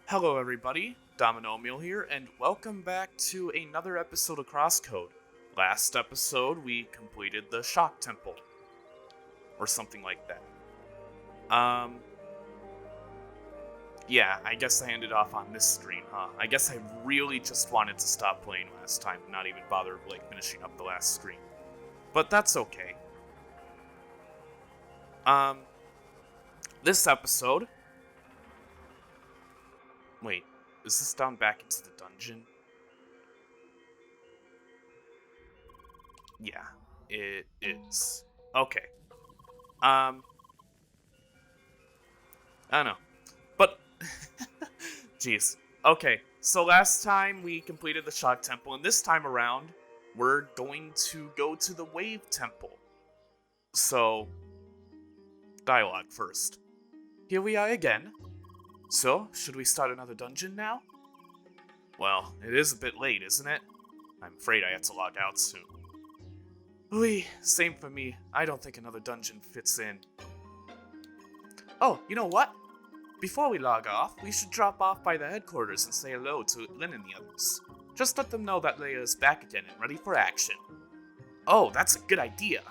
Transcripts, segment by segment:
Hello everybody, Dominomial here, and welcome back to another episode of CrossCode. Last episode, we completed the Shock Temple, or something like that. Yeah, I guess I ended off on this screen, huh? I guess I really just wanted to stop playing last time, and not even bother, finishing up the last screen. But that's okay. This episode... Wait, is this down back into the dungeon? Yeah, it is. Okay. I don't know. But, jeez. Okay, so last time we completed the Shock Temple, and this time around, we're going to go to the Wave Temple. So, dialogue first. Here we are again. So, should we start another dungeon now? Well, it is a bit late, isn't it? I'm afraid I have to log out soon. Ooh, same for me. I don't think another dungeon fits in. Oh, you know what? Before we log off, we should drop off by the headquarters and say hello to Lynn and the others. Just let them know that Leia is back again and ready for action. Oh, that's a good idea.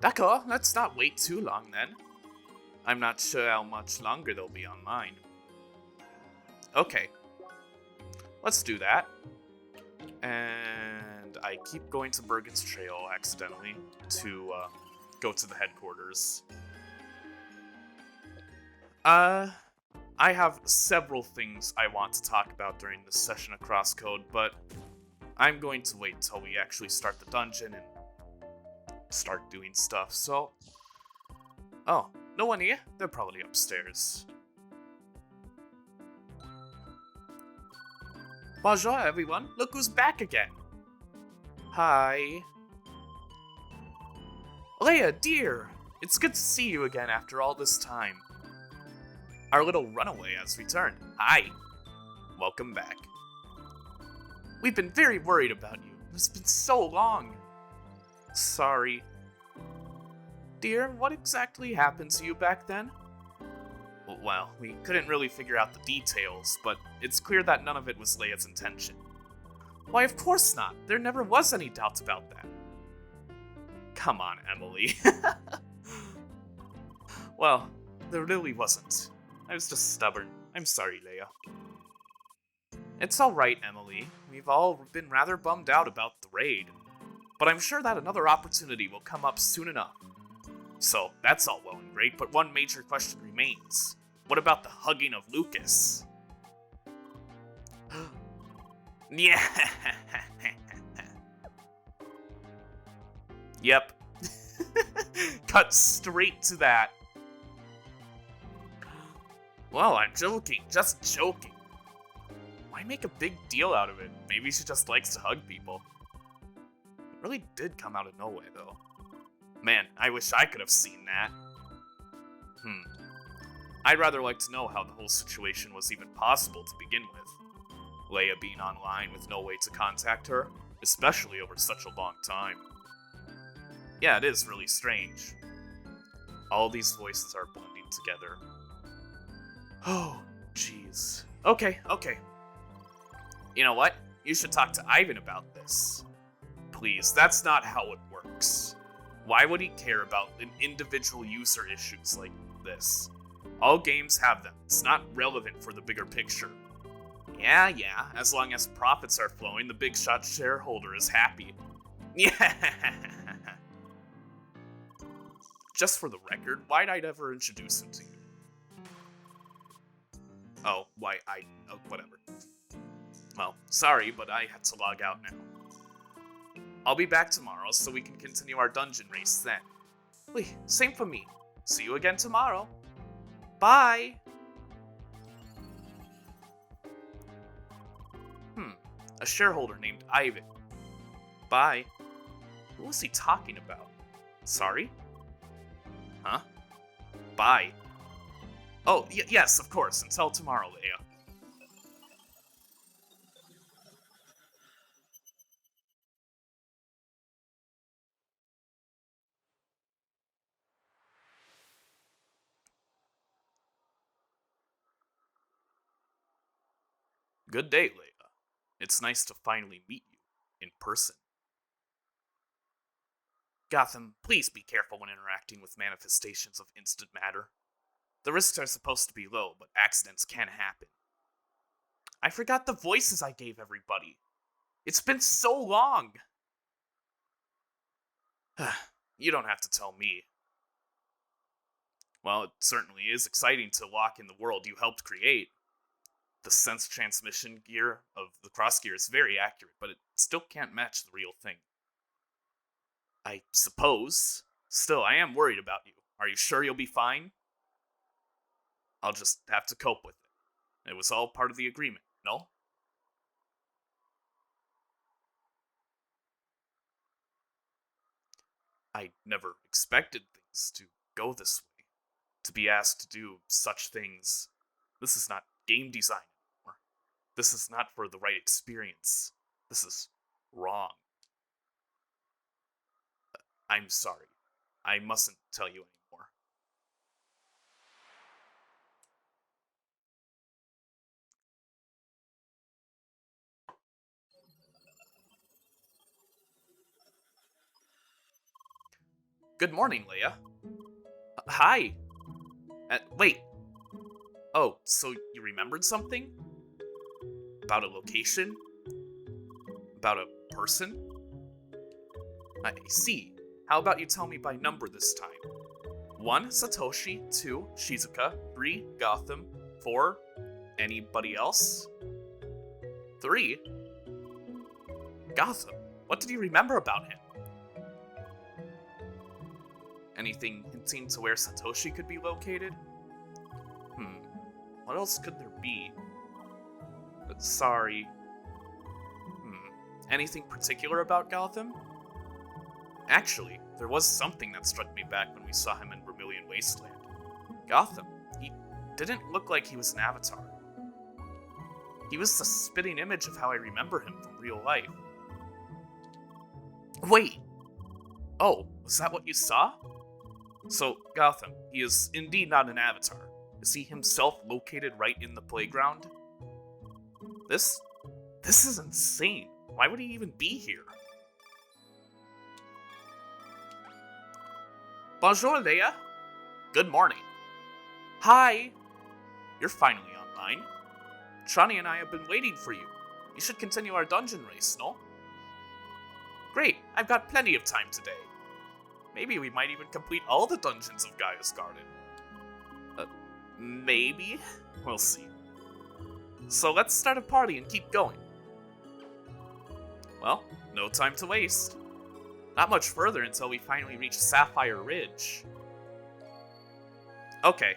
D'accord, let's not wait too long then. I'm not sure how much longer they'll be online. Okay, let's do that. And I keep going to Bergen's Trail accidentally to go to the headquarters. I have several things I want to talk about during this session of CrossCode, but I'm going to wait until we actually start the dungeon and start doing stuff, so... Oh, no one here? They're probably upstairs. Bonjour, everyone. Look who's back again. Hi. Leia, dear! It's good to see you again after all this time. Our little runaway has returned. Hi. Welcome back. We've been very worried about you. It's been so long. Sorry. Dear, what exactly happened to you back then? Well, we couldn't really figure out the details, but it's clear that none of it was Leia's intention. Why, of course not. There never was any doubt about that. Come on, Emily. Well, there really wasn't. I was just stubborn. I'm sorry, Leia. It's alright, Emily. We've all been rather bummed out about the raid. But I'm sure that another opportunity will come up soon enough. So, that's all well and great, but one major question remains. What about the hugging of Lucas? Yeah. Yep. Cut straight to that. Well, I'm joking, just joking. Why make a big deal out of it? Maybe she just likes to hug people. It really did come out of nowhere, though. Man, I wish I could have seen that. I'd rather like to know how the whole situation was even possible to begin with. Leia being online with no way to contact her, especially over such a long time. Yeah, it is really strange. All these voices are blending together. Oh, jeez. Okay. You know what? You should talk to Ivan about this. Please, that's not how it works. Why would he care about an individual user issues like this? All games have them. It's not relevant for the bigger picture. Yeah, as long as profits are flowing, the big shot shareholder is happy. Yeah. Just for the record, why'd I ever introduce him to you? Oh, whatever. Well, sorry, but I had to log out now. I'll be back tomorrow so we can continue our dungeon race then. Wait, same for me. See you again tomorrow. Bye! A shareholder named Ivan. Bye. Who was he talking about? Sorry? Huh? Bye. Oh, yes, of course. Until tomorrow, Leia. Good day, Leia. It's nice to finally meet you in person. Gotham, please be careful when interacting with manifestations of instant matter. The risks are supposed to be low, but accidents can happen. I forgot the voices I gave everybody. It's been so long. You don't have to tell me. Well, it certainly is exciting to walk in the world you helped create. The sense transmission gear of the cross gear is very accurate, but it still can't match the real thing. I suppose. Still, I am worried about you. Are you sure you'll be fine? I'll just have to cope with it. It was all part of the agreement, no? I never expected things to go this way. To be asked to do such things. This is not game design anymore. This is not for the right experience. This is wrong. I'm sorry. I mustn't tell you anymore. Good morning, Leia. Hi. Wait. Oh, so you remembered something? About a location? About a person? I see. How about you tell me by number this time? 1. Satoshi. 2. Shizuka. 3. Gotham. 4. Anybody else? 3. Gotham. What did you remember about him? Anything hinting to where Satoshi could be located? What else could there be? Sorry. Anything particular about Gotham? Actually, there was something that struck me back when we saw him in Vermilion Wasteland. Gotham, he didn't look like he was an avatar. He was the spitting image of how I remember him from real life. Wait! Oh, was that what you saw? So, Gotham, he is indeed not an avatar. Is he himself located right in the playground? This is insane. Why would he even be here? Bonjour, Leia. Good morning. Hi. You're finally online. Trani and I have been waiting for you. You should continue our dungeon race, no? Great, I've got plenty of time today. Maybe we might even complete all the dungeons of Gaia's Garden. Maybe? We'll see. So let's start a party and keep going. Well, no time to waste. Not much further until we finally reach Sapphire Ridge. Okay.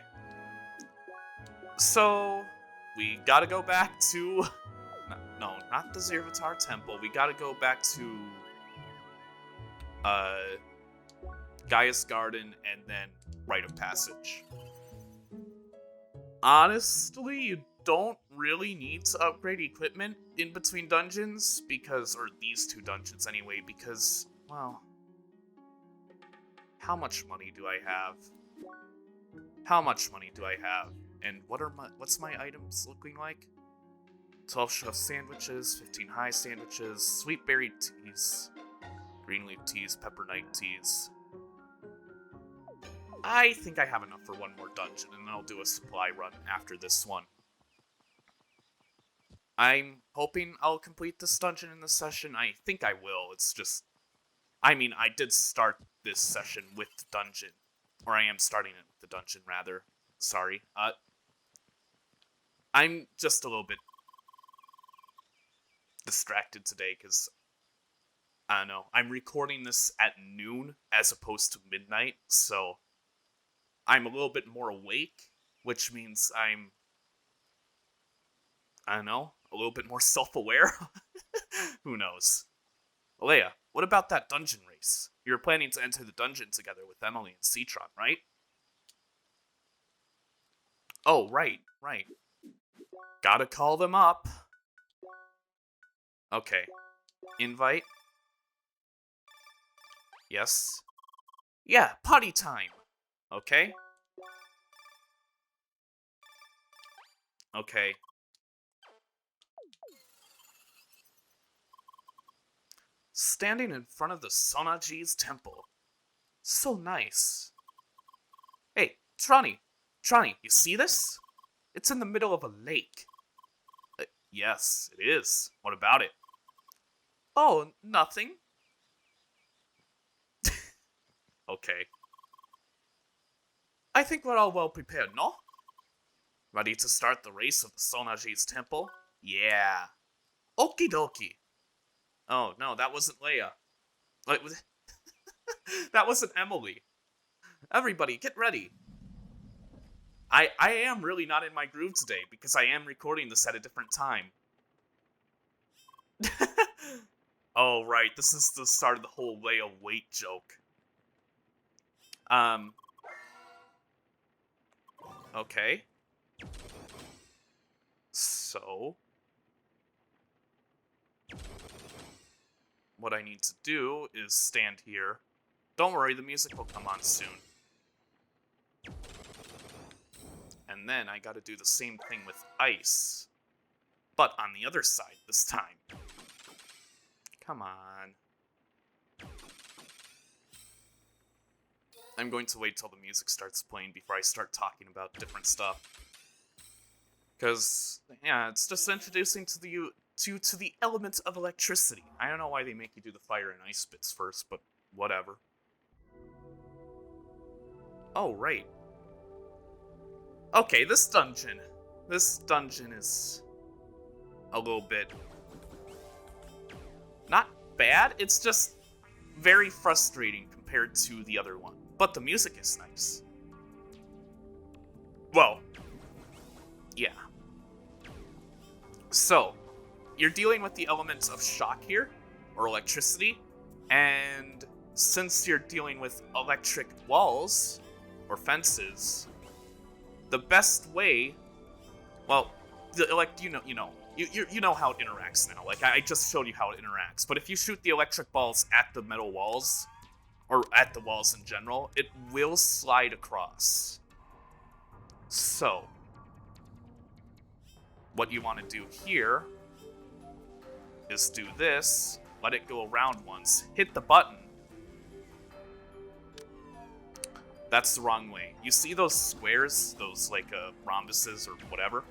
So, we gotta go back to... No, not the Zervatar Temple. We gotta go back to... Gaia's Garden and then Rite of Passage. Honestly, you don't really need to upgrade equipment in between dungeons, because, or these two dungeons anyway, because, well, how much money do I have? How much money do I have? And what's my items looking like? 12 chef sandwiches, 15 high sandwiches, sweet berry teas, green leaf teas, pepper night teas. I think I have enough for one more dungeon, and then I'll do a supply run after this one. I'm hoping I'll complete this dungeon in this session. I think I will. It's just... I mean, I did start this session with the dungeon. Or I am starting it with the dungeon, rather. Sorry. I'm just a little bit distracted today, because... I don't know. I'm recording this at noon as opposed to midnight, so... I'm a little bit more awake, which means I'm... I don't know, a little bit more self-aware? Who knows? Leia, what about that dungeon race? You were planning to enter the dungeon together with Emily and Citron, right? Oh, right. Gotta call them up. Okay. Invite. Yes. Yeah, potty time. Okay. Okay. standing in front of the Sonaji's temple. So nice. Hey, Trani, you see this? It's in the middle of a lake. Yes, it is. What about it? Oh, nothing. Okay. I think we're all well prepared, no? Ready to start the race of the Sonaji's temple? Yeah. Okie dokie. Oh, no, that wasn't Leia. Like, that wasn't Emily. Everybody, get ready. I am really not in my groove today because I am recording this at a different time. Oh, right, this is the start of the whole Leia wait joke. Okay. So, what I need to do is stand here. Don't worry, the music will come on soon. And then I gotta do the same thing with ice. But on the other side this time. Come on. I'm going to wait till the music starts playing before I start talking about different stuff. Because, yeah, it's just introducing to the element of electricity. I don't know why they make you do the fire and ice bits first, but whatever. Oh, right. Okay, this dungeon is a little bit not bad, it's just very frustrating compared to the other one. But the music is nice. Well, yeah. So, you're dealing with the elements of shock here, or electricity, and since you're dealing with electric walls, or fences, the best way, well, you know how it interacts now. Like, I just showed you how it interacts. But if you shoot the electric balls at the metal walls, or at the walls in general, it will slide across. So, what you want to do here is do this, let it go around once, hit the button. That's the wrong way. You see those squares, those like rhombuses or whatever?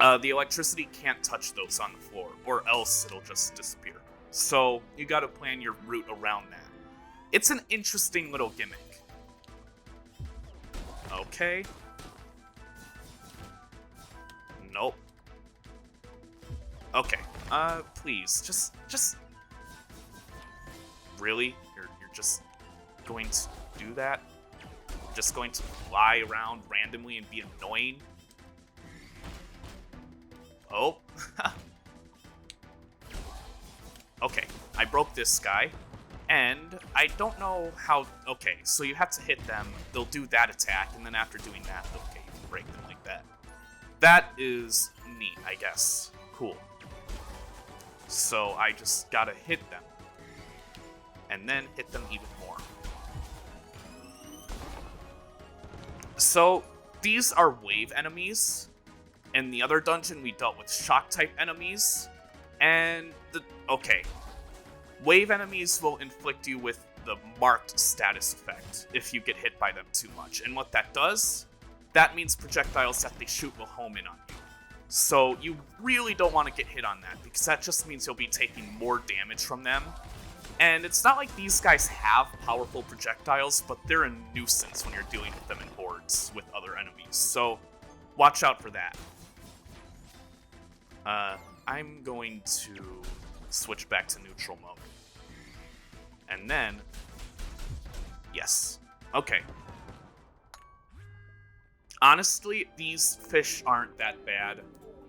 The electricity can't touch those on the floor, or else it'll just disappear. So you gotta plan your route around that. It's an interesting little gimmick. Okay. Nope. Okay. Please, just. Really? You're just going to do that? Just going to fly around randomly and be annoying? Oh. Okay, I broke this guy, and I don't know how... Okay, so you have to hit them, they'll do that attack, and then after doing that, okay, you can break them like that. That is neat, I guess. Cool. So I just gotta hit them, and then hit them even more. So, these are wave enemies. In the other dungeon, we dealt with shock-type enemies, and okay. Wave enemies will inflict you with the marked status effect if you get hit by them too much. And what that does, that means projectiles that they shoot will home in on you. So you really don't want to get hit on that, because that just means you'll be taking more damage from them. And it's not like these guys have powerful projectiles, but they're a nuisance when you're dealing with them in hordes with other enemies. So watch out for that. I'm going to switch back to neutral mode. And then, yes. Okay. Honestly, these fish aren't that bad.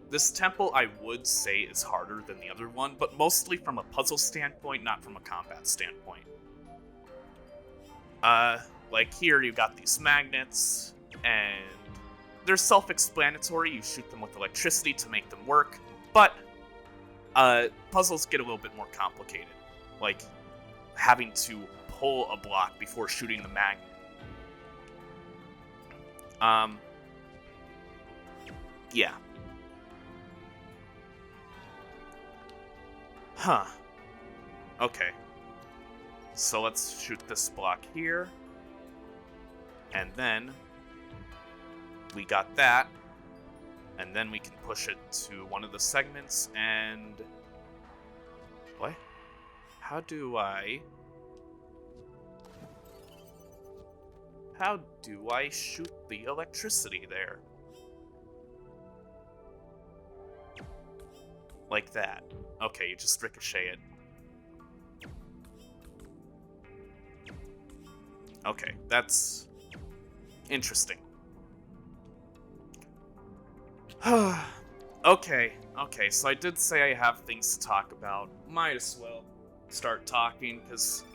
This temple, I would say, is harder than the other one, but mostly from a puzzle standpoint, not from a combat standpoint. Like here, you got these magnets, and they're self-explanatory. You shoot them with electricity to make them work, but puzzles get a little bit more complicated. Like having to pull a block before shooting the magnet. Yeah. Huh. Okay. So let's shoot this block here. And then we got that. And then we can push it to one of the segments and... What? How do I shoot the electricity there? Like that. Okay, you just ricochet it. Okay, that's interesting. Okay, so I did say I have things to talk about. Might as well start talking, because...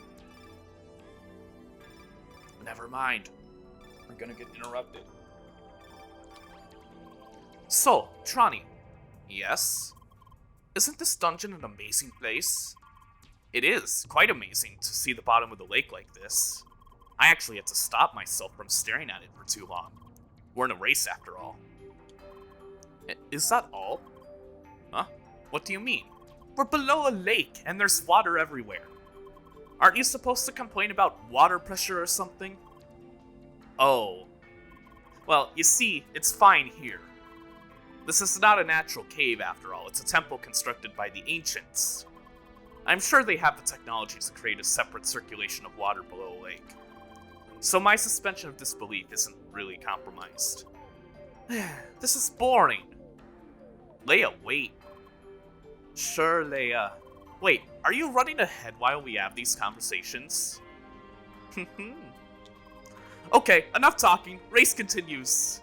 Never mind. We're gonna get interrupted. So, Trani. Yes? Isn't this dungeon an amazing place? It is quite amazing to see the bottom of the lake like this. I actually had to stop myself from staring at it for too long. We're in a race after all. Is that all? Huh? What do you mean? We're below a lake and there's water everywhere. Aren't you supposed to complain about water pressure or something? Oh. Well, you see, it's fine here. This is not a natural cave after all, it's a temple constructed by the ancients. I'm sure they have the technology to create a separate circulation of water below a lake. So my suspension of disbelief isn't really compromised. This is boring. Leia, wait. Sure, Leia. Wait, are you running ahead while we have these conversations? Okay, enough talking. Race continues.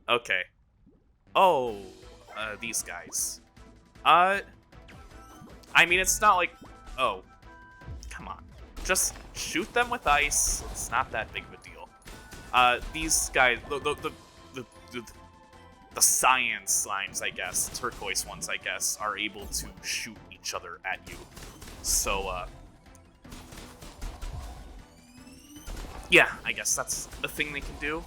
Okay. Oh, these guys. I mean, it's not like... Oh. Come on. Just shoot them with ice. It's not that big of a deal. These guys... The cyan slimes, I guess, turquoise ones, I guess, are able to shoot each other at you. So, yeah, I guess that's a thing they can do.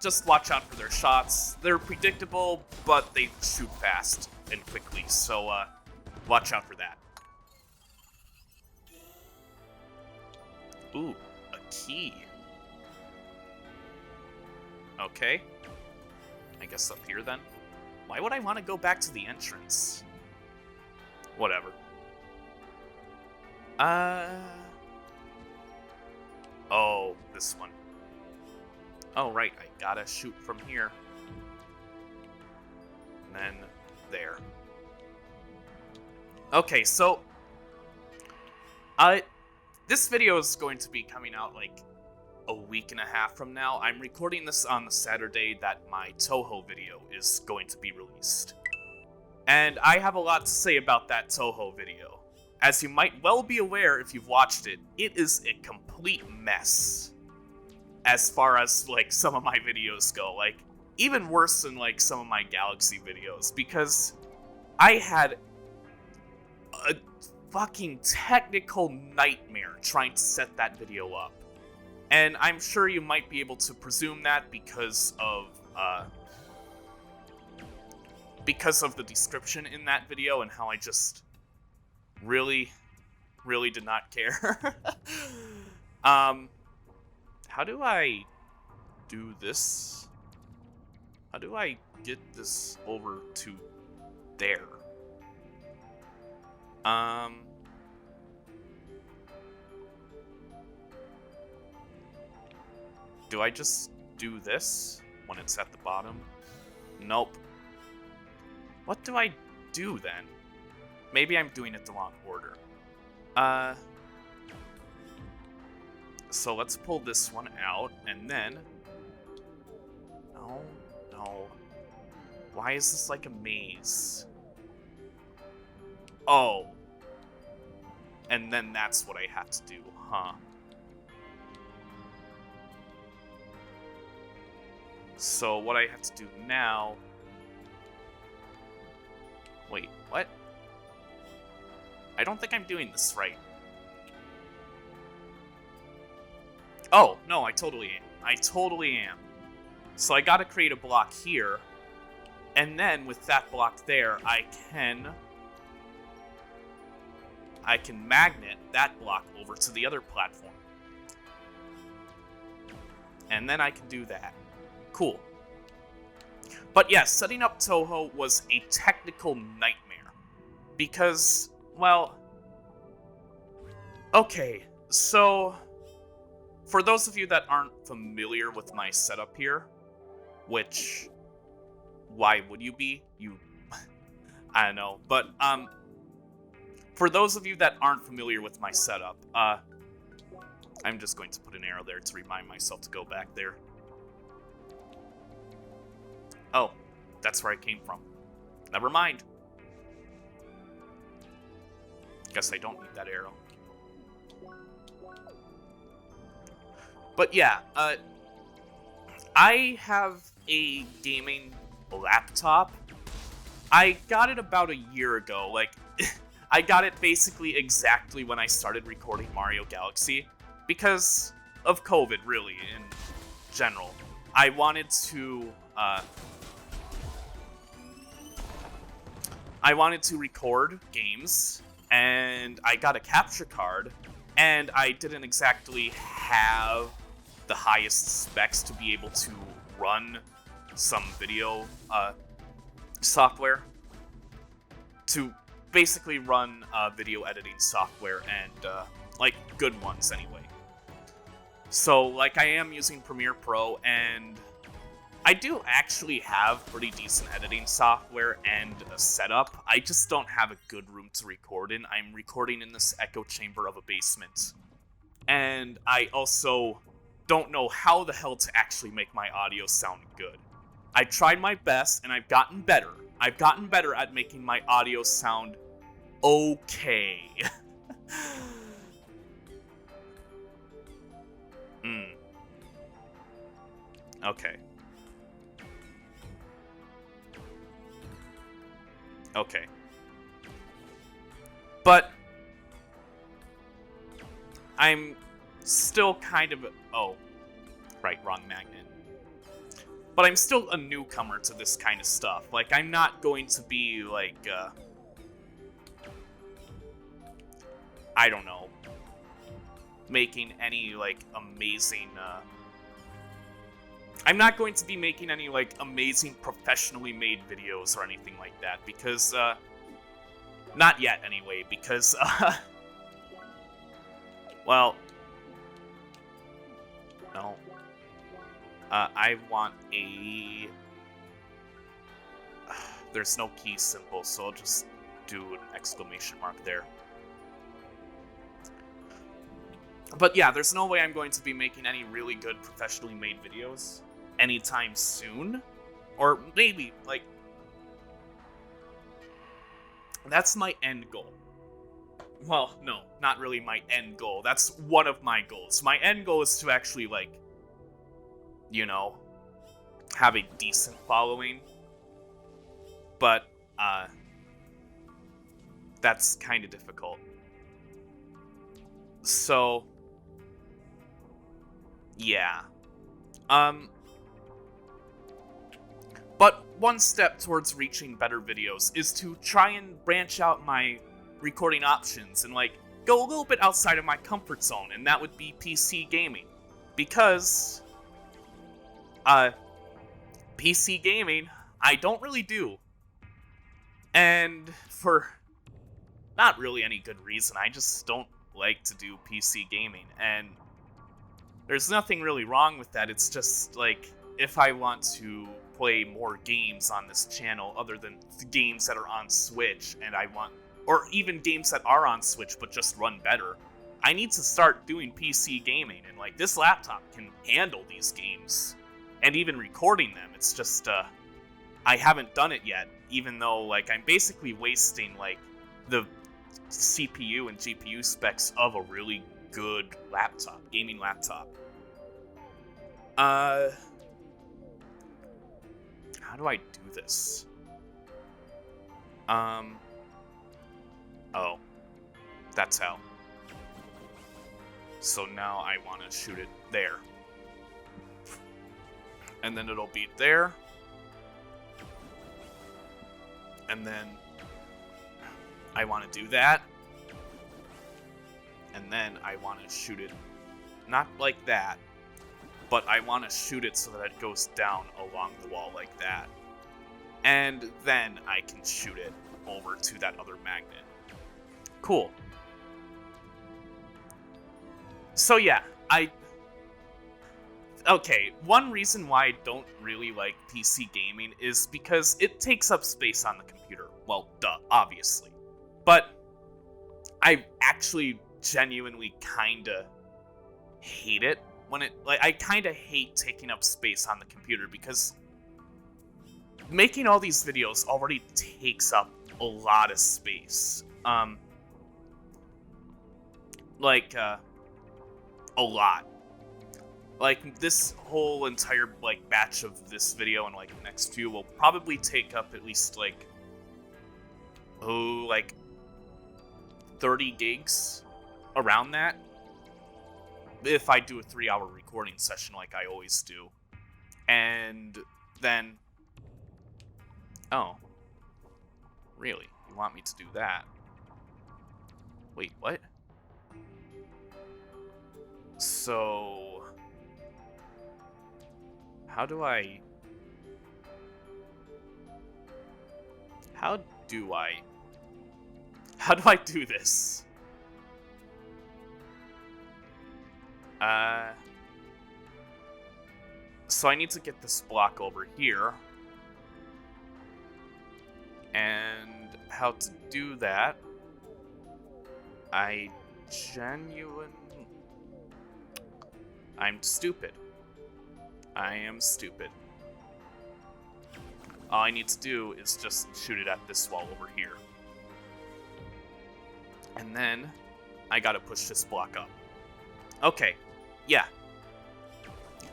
Just watch out for their shots. They're predictable, but they shoot fast and quickly, so, watch out for that. Ooh, a key. Okay. I guess up here, then. Why would I want to go back to the entrance? Whatever. Oh, this one. Oh, right, I gotta shoot from here. And then there. Okay, so... this video is going to be coming out, like, a week and a half from now. I'm recording this on the Saturday that my Toho video is going to be released. And I have a lot to say about that Toho video. As you might well be aware if you've watched it, it is a complete mess. As far as, like, some of my videos go. Like, even worse than, like, some of my Galaxy videos. Because I had a fucking technical nightmare trying to set that video up. And I'm sure you might be able to presume that because of the description in that video and how I just really did not care. How do I do this? How do I get this over to there? Do I just do this when it's at the bottom? Nope. What do I do then? Maybe I'm doing it the wrong order. So let's pull this one out, and then... No. Why is this like a maze? Oh. And then that's what I have to do, huh? So what I have to do now... Wait, what? I don't think I'm doing this right. Oh, no, I totally am. So I gotta create a block here, And then with that block there, I can magnet that block over to the other platform. And then I can do that. Cool. But yeah, setting up Toho was a technical nightmare. Because, well... Okay, so... For those of you that aren't familiar with my setup here, which... Why would you be? I don't know. But, for those of you that aren't familiar with my setup, I'm just going to put an arrow there to remind myself to go back there. Oh, that's where I came from. Never mind. Guess I don't need that arrow. But yeah, I have a gaming laptop. I got it about a year ago. Like, I got it basically exactly when I started recording Mario Galaxy. Because of COVID, really, in general. I wanted to record games, and I got a capture card, and I didn't exactly have the highest specs to be able to run some video software, to basically run video editing software, and like good ones anyway. So like I am using Premiere Pro, and I do actually have pretty decent editing software and a setup. I just don't have a good room to record in. I'm recording in this echo chamber of a basement. And I also don't know how the hell to actually make my audio sound good. I tried my best, and I've gotten better. I've gotten better at making my audio sound okay. Okay. Okay. But I'm still kind of... Oh. Right, wrong magnet. But I'm still a newcomer to this kind of stuff. Like, I'm not going to be, like, I don't know, making any, like, amazing, I'm not going to be making any, like, amazing professionally made videos or anything like that, because, not yet, anyway, because, well, no. I want a... There's no key symbol, so I'll just do an exclamation mark there. But yeah, there's no way I'm going to be making any really good professionally made videos anytime soon. Or maybe, like... That's my end goal. Well, no, not really my end goal. That's one of my goals. My end goal is to actually, like, you know, have a decent following. But, that's kind of difficult. So, yeah. But one step towards reaching better videos is to try and branch out my recording options and, like, go a little bit outside of my comfort zone, and that would be PC gaming. Because, PC gaming, I don't really do. And for not really any good reason, I just don't like to do PC gaming, and there's nothing really wrong with that. It's just, like, if I want to play more games on this channel other than the games that are on Switch, and I want, or even games that are on Switch but just run better, I need to start doing PC gaming, and, like, this laptop can handle these games, and even recording them. It's just, I haven't done it yet, even though, like, I'm basically wasting, like, the CPU and GPU specs of a really good laptop, gaming laptop. How do I do this? Oh. That's how. So now I want to shoot it there. And then it'll be there. And then I want to do that. And then I want to shoot it, not like that, but I want to shoot it so that it goes down along the wall like that. And then I can shoot it over to that other magnet. Cool. So yeah, okay, one reason why I don't really like PC gaming is because it takes up space on the computer. Well, duh, obviously. But I actually genuinely kinda hate it when I kinda hate taking up space on the computer because making all these videos already takes up a lot of space. A lot. Like, this whole entire, batch of this video and, the next few will probably take up at least, 30 gigs around that. If I do a 3-hour recording session like I always do. And then... Oh. Really? You want me to do that? Wait, what? So... How do I do this? So I need to get this block over here. And how to do that? I'm stupid. I am stupid. All I need to do is just shoot it at this wall over here. And then I gotta push this block up. Okay, yeah.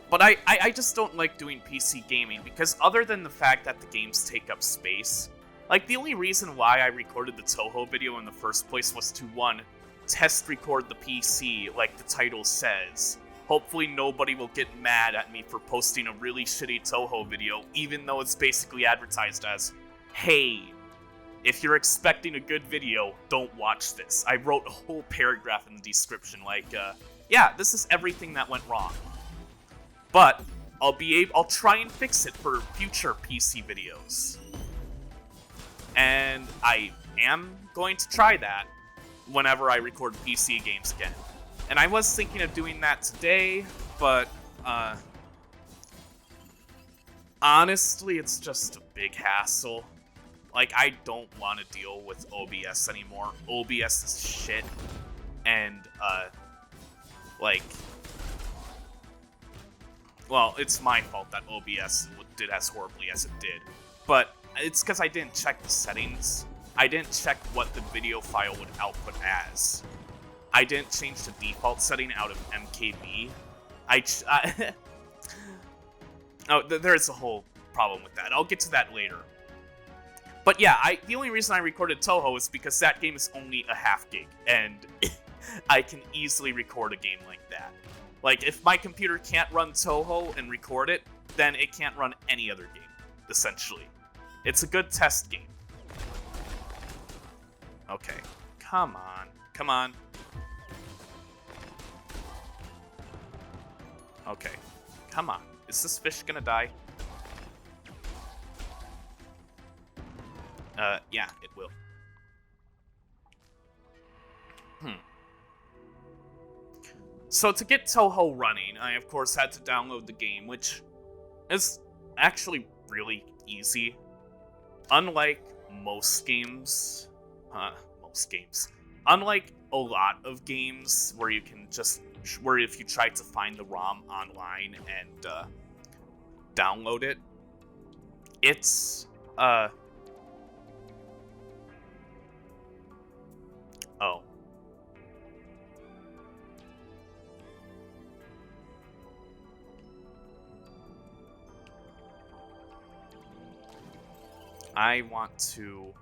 But I just don't like doing PC gaming because other than the fact that the games take up space, the only reason why I recorded the Toho video in the first place was to, one, test record the PC like the title says. Hopefully nobody will get mad at me for posting a really shitty Toho video, even though it's basically advertised as, hey, if you're expecting a good video, don't watch this. I wrote a whole paragraph in the description, yeah, this is everything that went wrong. But I'll try and fix it for future PC videos. And I am going to try that whenever I record PC games again. And I was thinking of doing that today, but, honestly, it's just a big hassle. I don't want to deal with OBS anymore. OBS is shit. And, well, it's my fault that OBS did as horribly as it did. But it's because I didn't check the settings. I didn't check what the video file would output as. I didn't change the default setting out of MKV. There's a whole problem with that. I'll get to that later. But yeah, the only reason I recorded Toho is because that game is only a half gig, and I can easily record a game like that. If my computer can't run Toho and record it, then it can't run any other game, essentially. It's a good test game. Okay, come on. Come on. Okay, come on. Is this fish gonna die? Yeah, it will. So to get Toho running, I of course had to download the game, which is actually really easy. Unlike most games, unlike a lot of games where you can just, where if you try to find the ROM online and download it, it's oh. I want to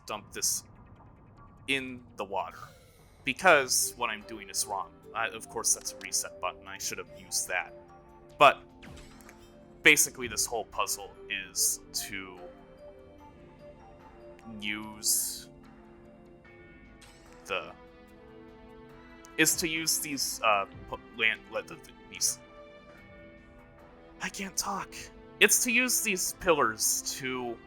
dump this in the water because what I'm doing is wrong. Of course, that's a reset button. I should have used that. But basically, this whole puzzle is to use these these. I can't talk. It's to use these pillars to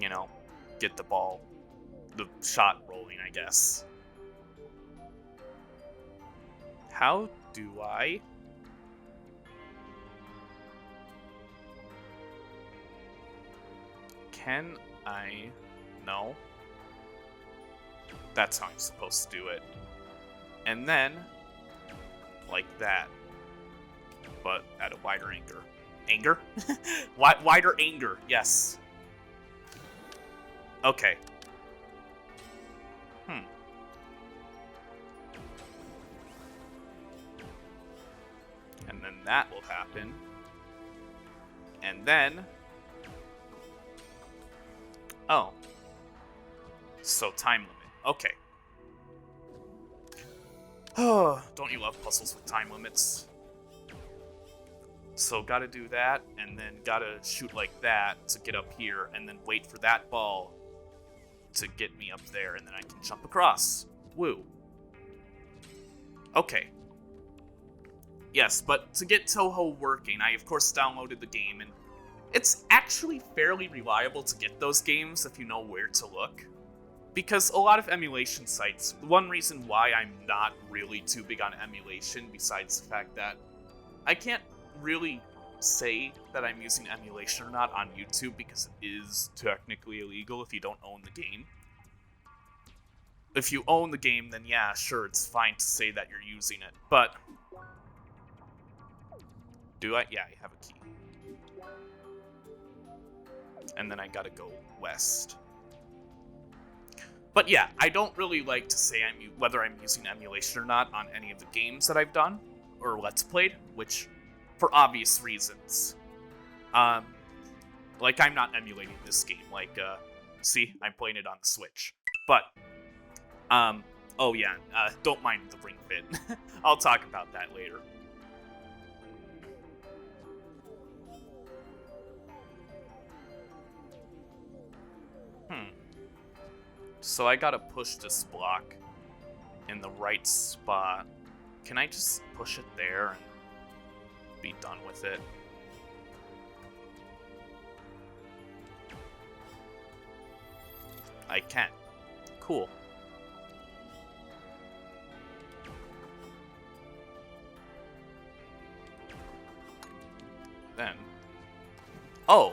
you know, get the shot rolling, I guess. How do I? Can I? No. That's how I'm supposed to do it. And then, like that. But at a wider anger. Anger? Wider anger, yes. Okay. And then that will happen. And then... Oh. So time limit. Okay. Oh, don't you love puzzles with time limits? So gotta do that, and then gotta shoot like that to get up here, and then wait for that ball to get me up there, and then I can jump across. Woo. Okay. Yes, but to get Toho working, I of course downloaded the game, and it's actually fairly reliable to get those games if you know where to look. Because a lot of emulation sites, one reason why I'm not really too big on emulation, besides the fact that I can't really say that I'm using emulation or not on YouTube because it is technically illegal if you don't own the game. If you own the game, then yeah, sure, it's fine to say that you're using it, but... Do I? Yeah, I have a key. And then I gotta go west. But yeah, I don't really like to say whether I'm using emulation or not on any of the games that I've done, or Let's Played, which, for obvious reasons. Like, I'm not emulating this game, like, see, I'm playing it on the Switch. But, oh yeah, don't mind the ring fit. I'll talk about that later. So I gotta push this block in the right spot. Can I just push it there and be done with it? I can. Cool. Then... Oh!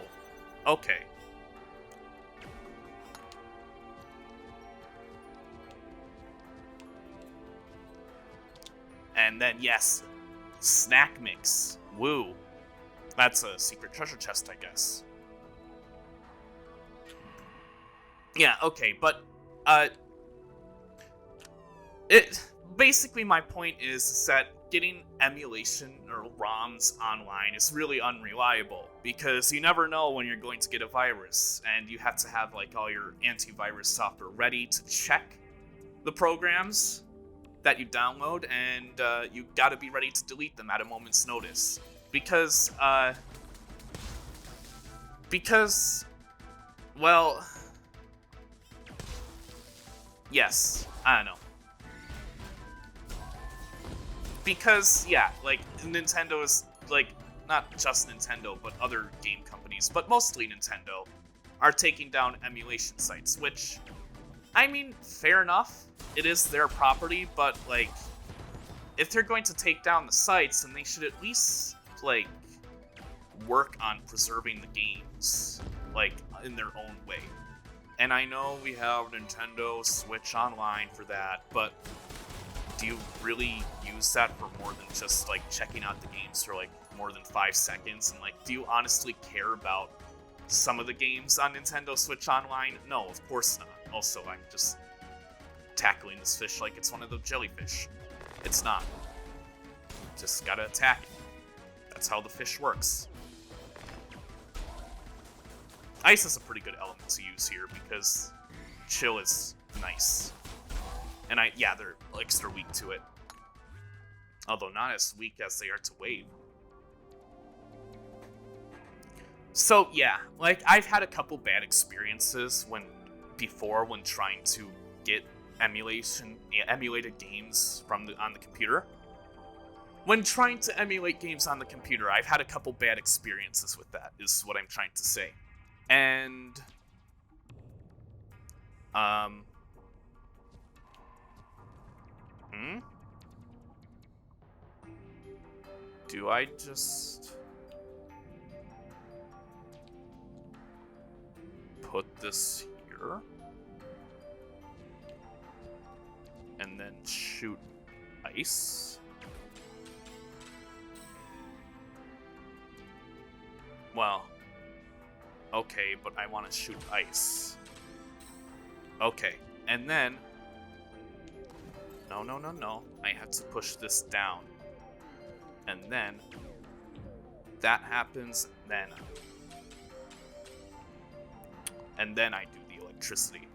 Okay. And then, yes, snack mix. Woo. That's a secret treasure chest, I guess. Yeah, okay, but, basically my point is that getting emulation or ROMs online is really unreliable, because you never know when you're going to get a virus, and you have to have, like, all your antivirus software ready to check the programs that you download, and you gotta be ready to delete them at a moment's notice. Because, well, yes, I don't know. Because, yeah, like, Nintendo is, like, not just Nintendo, but other game companies, but mostly Nintendo, are taking down emulation sites, which, I mean, fair enough. It is their property, but, like, if they're going to take down the sites, then they should at least, like, work on preserving the games, like, in their own way. And I know we have Nintendo Switch Online for that, but do you really use that for more than just, like, checking out the games for, like, more than 5 seconds? And, like, do you honestly care about some of the games on Nintendo Switch Online? No, of course not. Also, I'm just tackling this fish like it's one of the jellyfish. It's not. Just gotta attack it. That's how the fish works. Ice is a pretty good element to use here because chill is nice. And they're extra weak to it. Although not as weak as they are to wave. So yeah, like I've had a couple bad experiences when trying to get emulated games on the computer. When trying to emulate games on the computer, I've had a couple bad experiences with that, is what I'm trying to say. And do I just put this here and then shoot ice? Well, okay, but I want to shoot ice. Okay, and then no, I had to push this down. And then that happens, and then I do the electricity.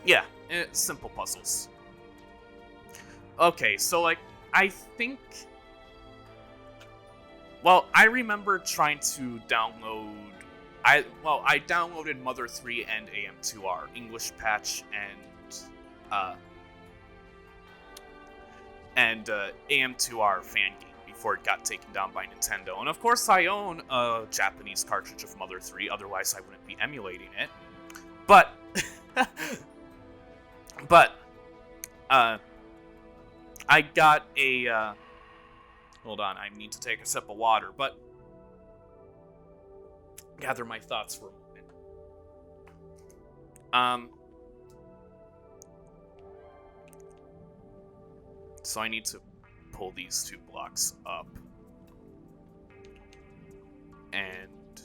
Yeah, simple puzzles. Okay, so like, I think... Well, I remember trying to download... I downloaded Mother 3 and AM2R, English patch, and AM2R fan game before it got taken down by Nintendo. And of course I own a Japanese cartridge of Mother 3, otherwise I wouldn't be emulating it. But I got a hold on, I need to take a sip of water, but gather my thoughts for a moment. So I need to pull these 2 blocks up. And...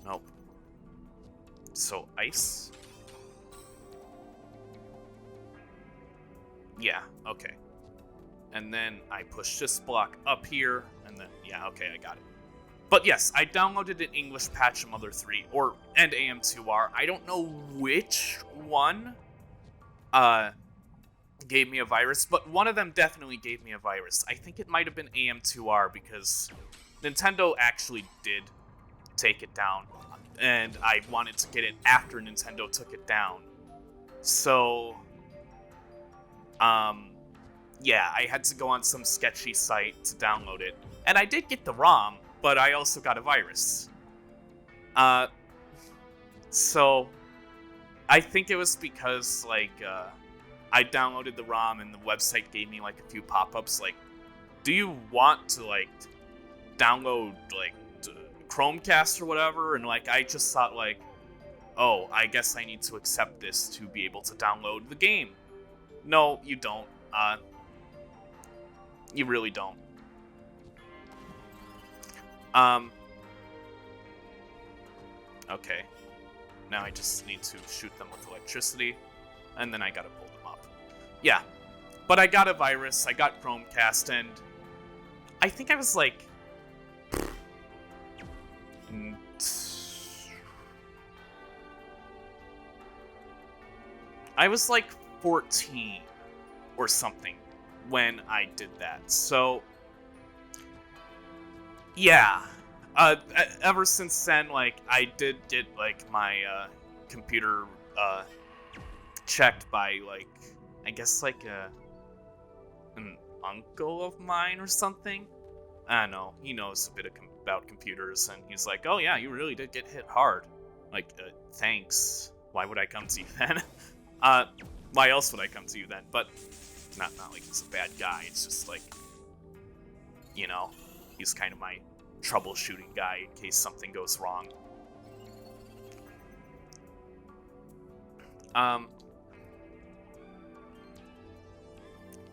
Nope. So ice? Yeah, okay. And then I push this block up here, and then, yeah, okay, I got it. But yes, I downloaded an English patch of Mother 3, and AM2R. I don't know which one, gave me a virus, but one of them definitely gave me a virus. I think it might have been AM2R because Nintendo actually did take it down, and I wanted to get it after Nintendo took it down. So, yeah, I had to go on some sketchy site to download it. And I did get the ROM, but I also got a virus. So, I think it was because, like, I downloaded the ROM and the website gave me, like, a few pop-ups, like, do you want to, like, download, like, Chromecast or whatever? And, like, I just thought, like, oh, I guess I need to accept this to be able to download the game. No, you don't. You really don't. Okay. Now I just need to shoot them with electricity, and then I gotta pull them up. Yeah. But I got a virus, I got Chromecast, and I think I was like... I was like 14 or something when I did that. So, yeah. Ever since then, like, I did get, like, my computer checked by, like, I guess, like, an uncle of mine or something. I don't know. He knows a bit about computers, and he's like, oh, yeah, you really did get hit hard. Like, thanks. Why would I come to you then? Why else would I come to you then? But not like he's a bad guy. It's just like, you know, he's kind of my troubleshooting guy in case something goes wrong.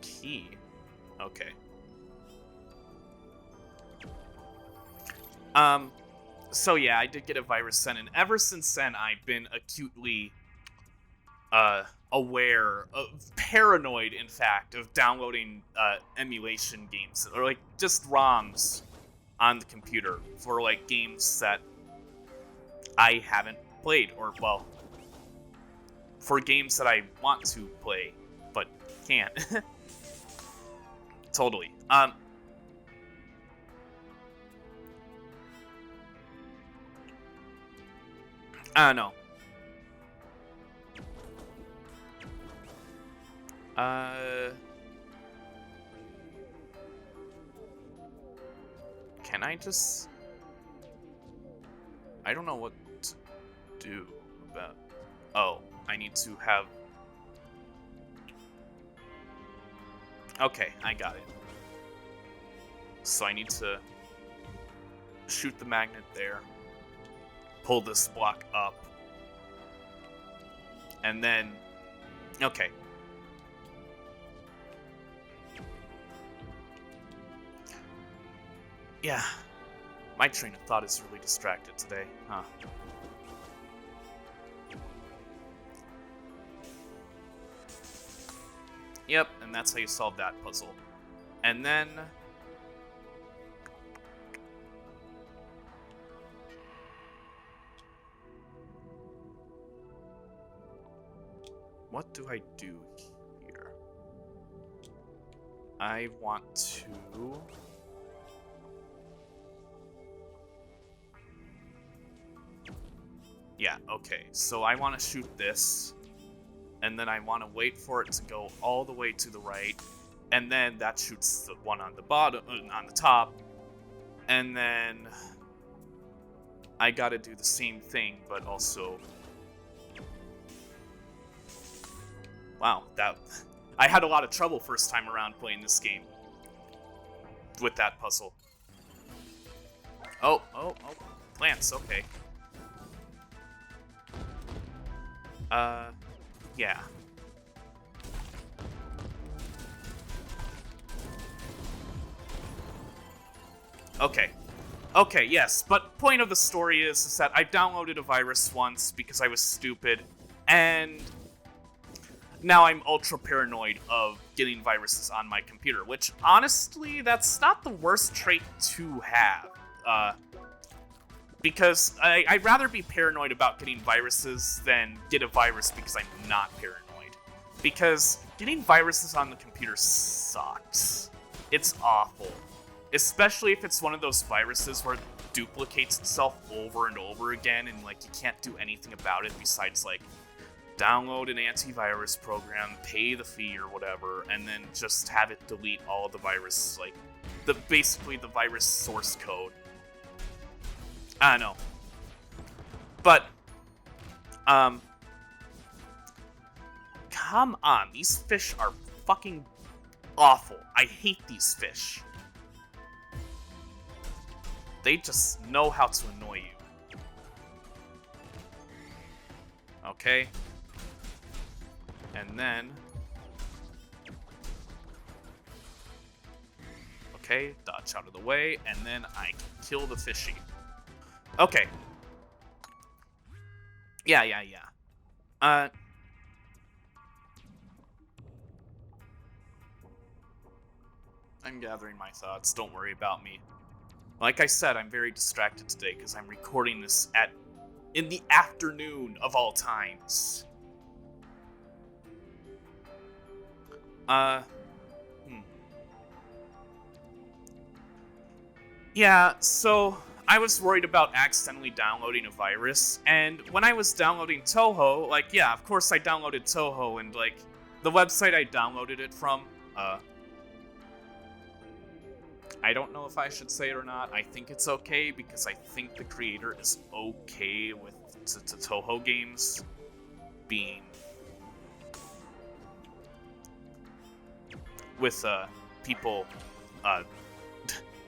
Key. Okay. So yeah, I did get a virus then, and ever since then, I've been acutely aware of, paranoid, in fact, of downloading emulation games, or like just ROMs on the computer for, like, games that I haven't played, or, well, for games that I want to play, but can't. Totally. I don't know. Can I just... I don't know what to do about... Oh, I need to have... Okay, I got it. So I need to shoot the magnet there, pull this block up, and then... Okay. Yeah, my train of thought is really distracted today, huh? Yep, and that's how you solve that puzzle. And then... What do I do here? I want to... Yeah, okay, so I want to shoot this, and then I want to wait for it to go all the way to the right, and then that shoots the one on the bottom, on the top, and then I gotta do the same thing, but also... Wow, I had a lot of trouble first time around playing this game with that puzzle. Oh, plants, okay. Yeah. Okay, yes, but point of the story is that I downloaded a virus once because I was stupid, and now I'm ultra paranoid of getting viruses on my computer, which, honestly, that's not the worst trait to have. Because I'd rather be paranoid about getting viruses than get a virus because I'm not paranoid. Because getting viruses on the computer sucks. It's awful. Especially if it's one of those viruses where it duplicates itself over and over again and, like, you can't do anything about it besides, like, download an antivirus program, pay the fee or whatever, and then just have it delete all of the virus, like, basically the virus source code. I don't know. But, come on, these fish are fucking awful. I hate these fish. They just know how to annoy you. Okay. And then... Okay, dodge out of the way, and then I can kill the fishy. Okay. Yeah. I'm gathering my thoughts, don't worry about me. Like I said, I'm very distracted today because I'm recording this in the afternoon of all times. Yeah, so I was worried about accidentally downloading a virus, and when I was downloading Toho, like, yeah, of course I downloaded Toho, and, like, the website I downloaded it from, I don't know if I should say it or not. I think it's okay, because I think the creator is okay with Toho games being... with, people,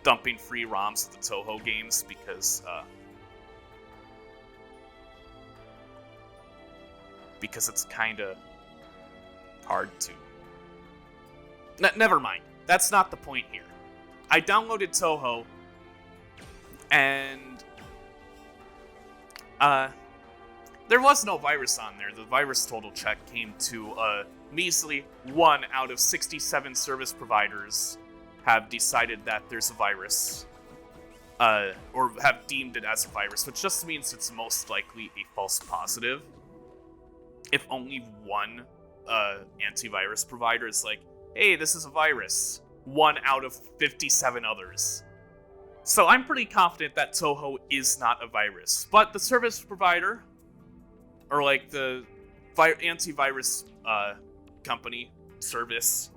dumping free ROMs of the Toho games because it's kind of hard to... Never mind. That's not the point here. I downloaded Toho, and there was no virus on there. The virus total check came to a measly 1 out of 67 service providers have decided that there's a virus. or have deemed it as a virus, which just means it's most likely a false positive. If only one antivirus provider is like, hey, this is a virus, 1 out of 57 others. So I'm pretty confident that Toho is not a virus, but the service provider, or like the antivirus company service,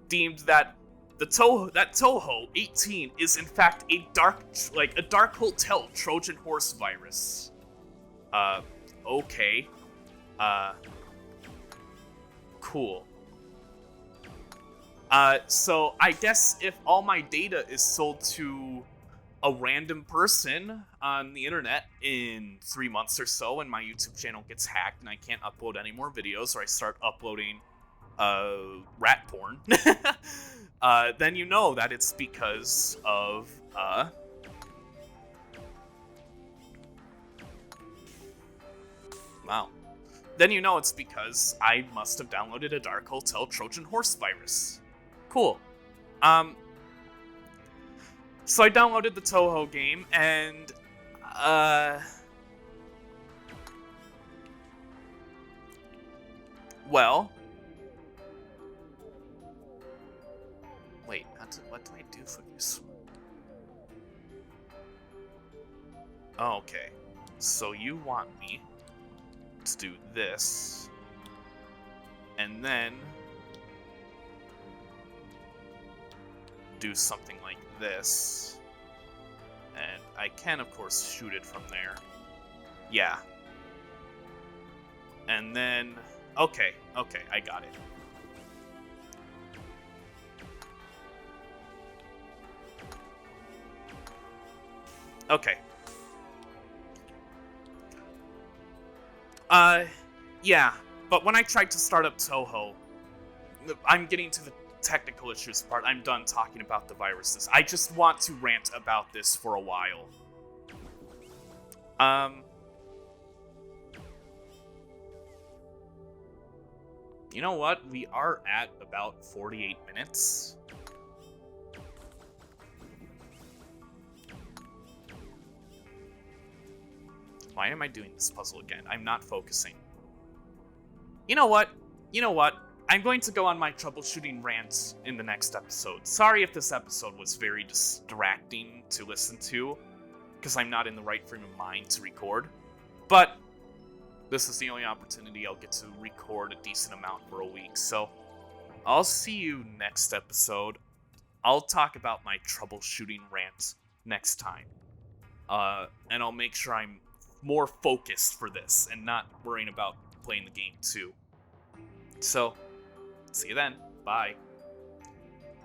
deemed that Toho 18 is in fact a dark hotel Trojan horse virus. Okay. Cool. So I guess if all my data is sold to a random person on the internet in 3 months or so, and my YouTube channel gets hacked and I can't upload any more videos, or I start uploading rat porn, then you know that it's because of wow. Then you know it's because I must have downloaded a Dark Hotel Trojan horse virus. Cool. So I downloaded the Toho game, and well, wait, what do I do for this? Oh, okay, so you want me to do this, and then do something like this, and I can of course shoot it from there. Yeah. And then okay, I got it. Okay. Yeah, but when I tried to start up Toho, I'm getting to the technical issues part. I'm done talking about the viruses. I just want to rant about this for a while. You know what? We are at about 48 minutes. Why am I doing this puzzle again? I'm not focusing. You know what? I'm going to go on my troubleshooting rant in the next episode. Sorry if this episode was very distracting to listen to, because I'm not in the right frame of mind to record. But this is the only opportunity I'll get to record a decent amount for a week. So I'll see you next episode. I'll talk about my troubleshooting rant next time. And I'll make sure I'm more focused for this and not worrying about playing the game too. So, see you then. Bye.